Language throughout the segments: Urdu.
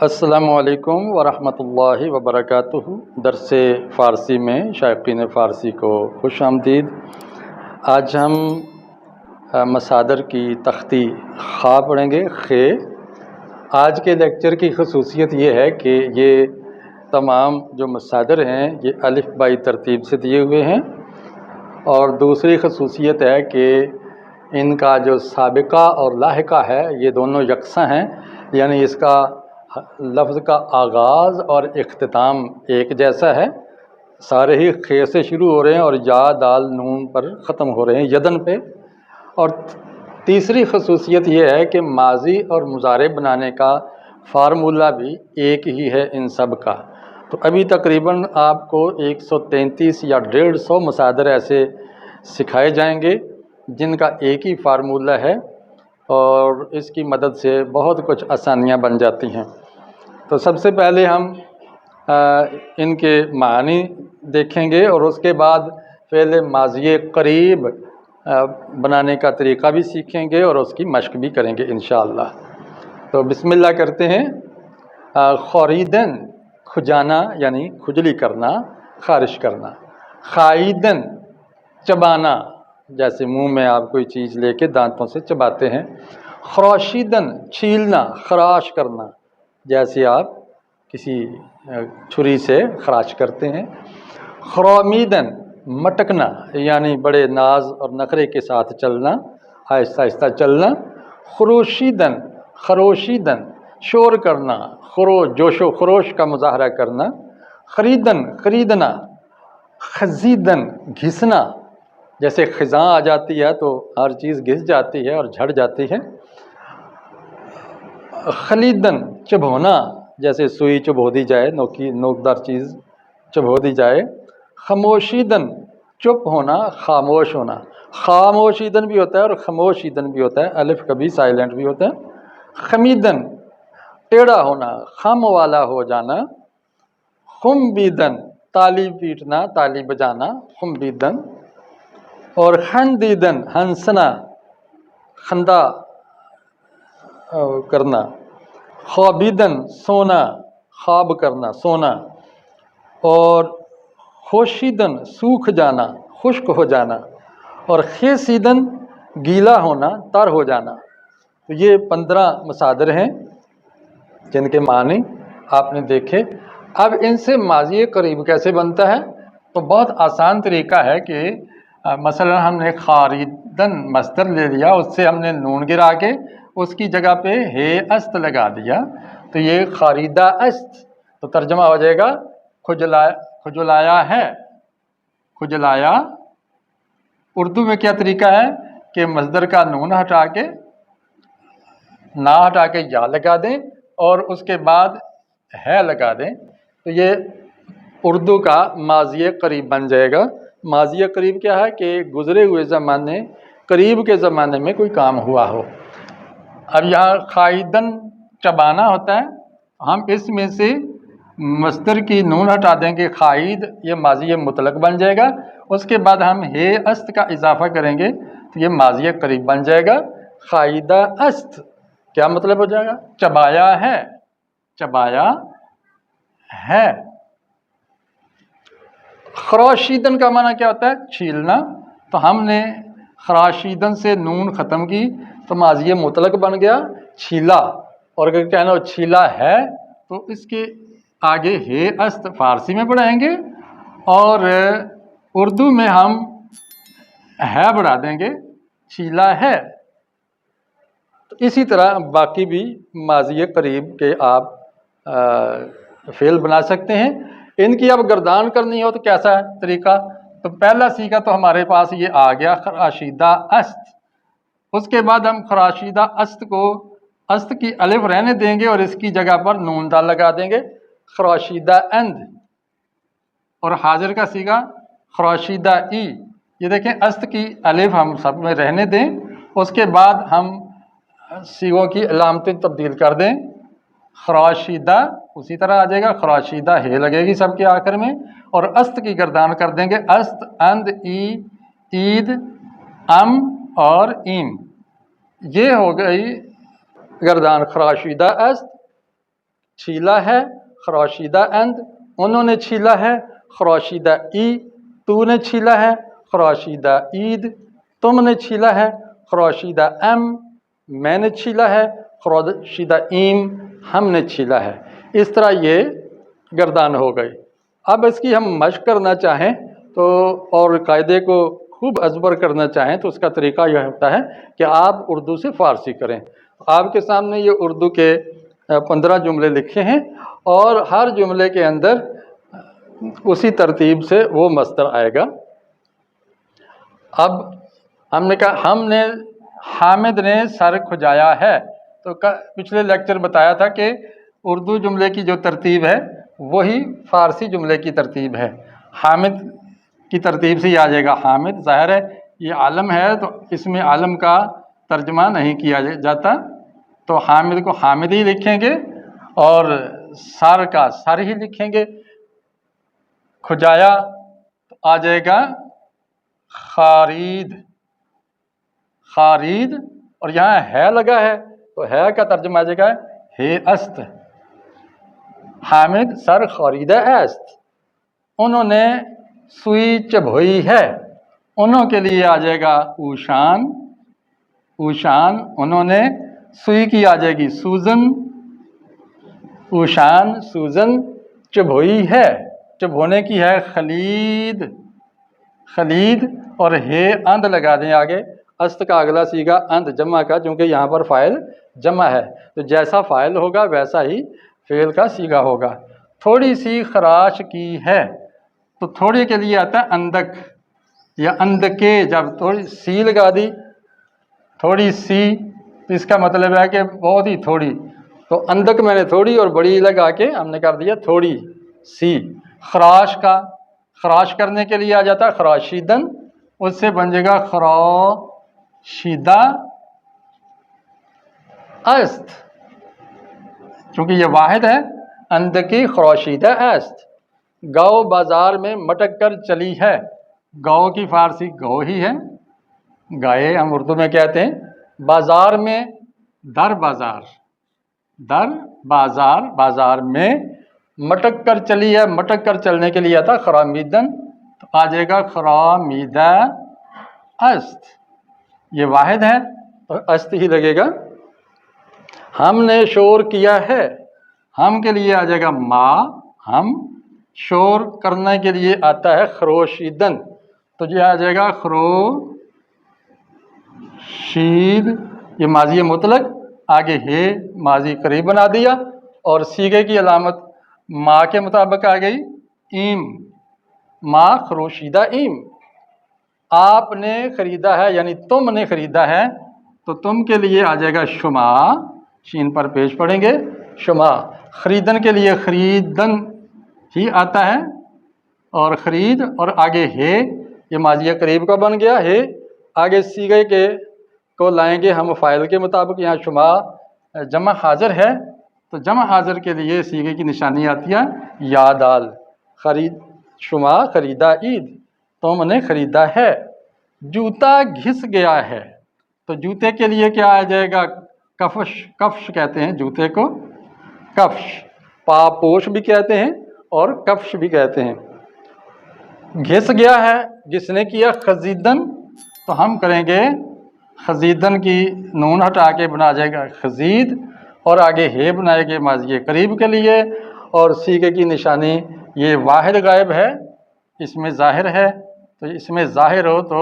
السلام علیکم ورحمۃ اللہ وبرکاتہ۔ درس فارسی میں شائقین فارسی کو خوش آمدید۔ آج ہم مصادر کی تختی خ پڑھیں گے، خ۔ آج کے لیکچر کی خصوصیت یہ ہے کہ یہ تمام جو مصادر ہیں یہ الف بائی ترتیب سے دیے ہوئے ہیں، اور دوسری خصوصیت ہے کہ ان کا جو سابقہ اور لاحقہ ہے یہ دونوں یکساں ہیں، یعنی اس کا لفظ کا آغاز اور اختتام ایک جیسا ہے، سارے ہی خ سے شروع ہو رہے ہیں اور یا دال نون پر ختم ہو رہے ہیں، یدن پہ۔ اور تیسری خصوصیت یہ ہے کہ ماضی اور مضارع بنانے کا فارمولہ بھی ایک ہی ہے ان سب کا۔ تو ابھی تقریباً آپ کو 133 یا 150 مصادر ایسے سکھائے جائیں گے جن کا ایک ہی فارمولہ ہے، اور اس کی مدد سے بہت کچھ آسانیاں بن جاتی ہیں۔ تو سب سے پہلے ہم ان کے معنی دیکھیں گے، اور اس کے بعد فعل ماضی قریب بنانے کا طریقہ بھی سیکھیں گے اور اس کی مشق بھی کریں گے انشاءاللہ۔ تو بسم اللہ کرتے ہیں۔ خوریدن کھجانا یعنی کھجلی کرنا، خارش کرنا۔ خائیدن چبانا، جیسے منہ میں آپ کوئی چیز لے کے دانتوں سے چباتے ہیں۔ خراشیدن چھیلنا، خراش کرنا، جیسے آپ کسی چھری سے خراش کرتے ہیں۔ خرامیدن مٹکنا، یعنی بڑے ناز اور نخرے کے ساتھ چلنا، آہستہ آہستہ چلنا۔ خروشیدن خروشیدن شور کرنا، جوش و خروش کا مظاہرہ کرنا۔ خریدن خریدنا۔ خزیدن گھسنا، جیسے خزاں آ جاتی ہے تو ہر چیز گھس جاتی ہے اور جھڑ جاتی ہے۔ خلیدن چبھونا، جیسے سوئی چبھو دی جائے، نوکدار چیز چبھو دی جائے۔ خاموشیدن چپ ہونا، خاموش ہونا۔ خاموشیدن بھی ہوتا ہے اور خاموشیدن بھی ہوتا ہے، الف کبھی سائلنٹ بھی ہوتا ہے۔ خمیدن ٹیڑھا ہونا، خم والا ہو جانا۔ خمبیدن تالی پیٹنا، تالی بجانا، خمبیدن۔ اور خندیدن ہنسنا، خندہ کرنا۔ خوابیدن سونا، خواب کرنا، سونا۔ اور خوشیدن سوکھ جانا، خشک ہو جانا۔ اور خیسیدن گیلا ہونا، تر ہو جانا۔ تو یہ 15 مصادر ہیں جن کے معنی آپ نے دیکھے۔ اب ان سے ماضی قریب کیسے بنتا ہے؟ تو بہت آسان طریقہ ہے کہ مثلا ہم نے خاریدن مصدر لے لیا، اس سے ہم نے نون گرا کے اس کی جگہ پہ ہے است لگا دیا، تو یہ خاریدہ است، تو ترجمہ ہو جائے گا کھجلایا ہے، کھجلایا۔ اردو میں کیا طریقہ ہے کہ مصدر کا نون ہٹا کے، نا ہٹا کے یا لگا دیں اور اس کے بعد ہے لگا دیں، تو یہ اردو کا ماضی قریب بن جائے گا۔ ماضی قریب کیا ہے کہ گزرے ہوئے زمانے، قریب کے زمانے میں کوئی کام ہوا ہو۔ اب یہاں خائیدن چبانا ہوتا ہے، ہم اس میں سے مصدر کی نون ہٹا دیں گے، خائید یہ ماضی مطلق بن جائے گا، اس کے بعد ہم ہے است کا اضافہ کریں گے تو یہ ماضی قریب بن جائے گا۔ خائیدہ است کیا مطلب ہو جائے گا؟ چبایا ہے، چبایا ہے۔ خراشیدن کا معنی کیا ہوتا ہے؟ چھیلنا، تو ہم نے خراشیدن سے نون ختم کی تو ماضی مطلق بن گیا چھیلا، اور اگر کہنا ہو چھیلا ہے تو اس کے آگے ہے است فارسی میں پڑھائیں گے اور اردو میں ہم ہے بڑھا دیں گے، چھیلا ہے۔ تو اسی طرح باقی بھی ماضی قریب کے آپ فعل بنا سکتے ہیں۔ ان کی اب گردان کرنی ہو تو کیسا ہے طریقہ؟ تو پہلا سیکھا تو ہمارے پاس یہ آ گیا خراشیدہ است، اس کے بعد ہم خراشیدہ است کو است کی الف رہنے دیں گے اور اس کی جگہ پر نون دال لگا دیں گے، خراشیدہ اند۔ اور حاضر کا سیکھا خراشیدہ ای، یہ دیکھیں است کی الف ہم سب میں رہنے دیں، اس کے بعد ہم سیغوں کی علامتیں تبدیل کر دیں۔ خراشیدہ اسی طرح آ جائے گا، خراشیدہ ہے لگے گی سب کے آخر میں، اور است کی گردان کر دیں گے، است اند ای عید ام اور ایم، یہ ہو گئی گردان خراشیدہ است۔ چھیلا ہے خراشیدہ اند، انہوں نے چھیلا ہے خراشیدہ ای، تو نے چھیلا ہے خراشیدہ عید، تم نے چھیلا ہے خراشیدہ ام، میں نے چھیلا ہے خراشیدہ ایم، ہم نے چھیلا ہے۔ اس طرح یہ گردان ہو گئی۔ اب اس کی ہم مشق کرنا چاہیں تو اور قاعدے کو خوب ازبر کرنا چاہیں تو اس کا طریقہ یہ ہوتا ہے کہ آپ اردو سے فارسی کریں۔ آپ کے سامنے یہ اردو کے 15 جملے لکھے ہیں اور ہر جملے کے اندر اسی ترتیب سے وہ مصدر آئے گا۔ اب ہم نے کہا حامد نے سر کھجایا ہے، تو پچھلے لیکچر بتایا تھا کہ اردو جملے کی جو ترتیب ہے وہی فارسی جملے کی ترتیب ہے۔ حامد کی ترتیب سے ہی آ جائے گا حامد، ظاہر ہے یہ عالم ہے تو اس میں عالم کا ترجمہ نہیں کیا جاتا، تو حامد کو حامد ہی لکھیں گے اور سر کا سر ہی لکھیں گے۔ کھجایا تو آ جائے گا خارید، خارید، اور یہاں ہے لگا ہے تو ہے کا ترجمہ آ جائے گا ہے است۔ حامد سر خاریدہ است، انہوں نے سوئی چبھوئی ہے، انہوں کے لیے آ جائے گا اوشان، اوشان، انہوں نے سوئی کی آ جائے گی سوزن، اوشان سوزن، چبھوئی ہے، چبھونے کی ہے خلید، خلید، اور ہے اند لگا دیں آگے، است کا اگلا صیغہ اند جمع کا، چونکہ یہاں پر فاعل جمع ہے تو جیسا فاعل ہوگا ویسا ہی فعل کا صیغہ ہوگا۔ تھوڑی سی خراش کی ہے، تو تھوڑی کے لیے آتا ہے اندک یا اندکے، جب تھوڑی سی لگا دی تھوڑی سی تو اس کا مطلب ہے کہ بہت ہی تھوڑی، تو اندک میں نے تھوڑی اور بڑی لگا کے ہم نے کر دیا تھوڑی سی۔ خراش کا، خراش کرنے کے لیے آ جاتا ہے خراشیدن، اس سے بن جائے گا خراشیدہ است، چونکہ یہ واحد ہے، اندکی خراشیدہ است۔ گاؤ بازار میں مٹک کر چلی ہے، گاؤ کی فارسی گو ہی ہے، گائے ہم اردو میں کہتے ہیں۔ بازار میں در بازار، در بازار، بازار میں مٹک کر چلی ہے، مٹک کر چلنے کے لیے آتا خرامیدن، تو آ جائے گا خرامیدہ است، یہ واحد ہے اور است ہی لگے گا۔ ہم نے شور کیا ہے، ہم کے لیے آ جائے گا ما، ہم، شور کرنے کے لیے آتا ہے خروشیدن، تو یہ آ جائے گا خروشید، یہ ماضی مطلق، آگے ہے ماضی قریب بنا دیا اور صیغے کی علامت ما کے مطابق آ گئی ایم، ما خروشیدہ ایم۔ آپ نے خریدا ہے یعنی تم نے خریدا ہے تو تم کے لیے آ جائے گا شما، شین پر پیش پڑیں گے شما۔ خریدن کے لیے خریدن ہی آتا ہے اور خرید، اور آگے ہے یہ ماضی قریب کا بن گیا ہے، آگے صیغے کے کو لائیں گے ہم فاعل کے مطابق، یہاں شما جمع حاضر ہے تو جمع حاضر کے لیے صیغے کی نشانی آتی ہے یا دال، خرید، شما خریدا عید، تم نے خریدا ہے۔ جوتا گھس گیا ہے، تو جوتے کے لیے کیا آ جائے گا کفش، کفش کہتے ہیں جوتے کو، کفش، پاپوش بھی کہتے ہیں اور کفش بھی کہتے ہیں۔ گھس گیا ہے، جس نے کیا خزیدن، تو ہم کریں گے خزیدن کی نون ہٹا کے بنا جائے گا خزید، اور آگے ہے بنائے گے ماضی قریب کے لیے، اور صیغے کی نشانی یہ واحد غائب ہے، اس میں ظاہر ہے، تو اس میں ظاہر ہو تو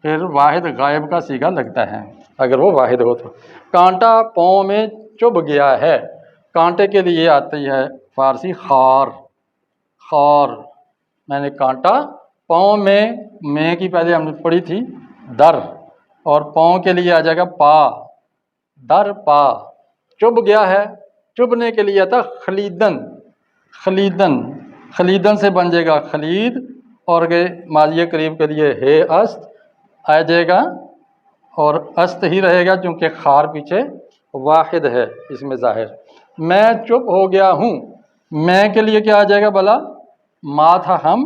پھر واحد غائب کا صیغہ لگتا ہے اگر وہ واحد ہو تو۔ کانٹا پاؤں میں چبھ گیا ہے، کانٹے کے لیے آتی ہے فارسی خار، خار، میں نے کانٹا پاؤں میں کی پہلے ہم نے پڑھی تھی در، اور پاؤں کے لیے آ جائے گا پا، در پا۔ چبھ گیا ہے، چبھنے کے لیے آتا خلیدن، خلیدن، خلیدن سے بن جائے گا خلید، اور ماضی قریب کے لیے ہے است آ جائے گا، اور است ہی رہے گا چونکہ خار پیچھے واحد ہے اس میں ظاہر۔ میں چپ ہو گیا ہوں، میں کے لیے کیا آ جائے گا بلا، ما تھا ہم،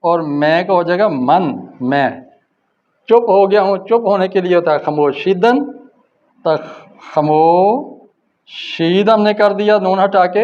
اور میں کا ہو جائے گا من، میں چپ ہو گیا ہوں، چپ ہونے کے لیے ہوتا ہے خاموشیدن، خاموشید ہم نے کر دیا نون ہٹا کے،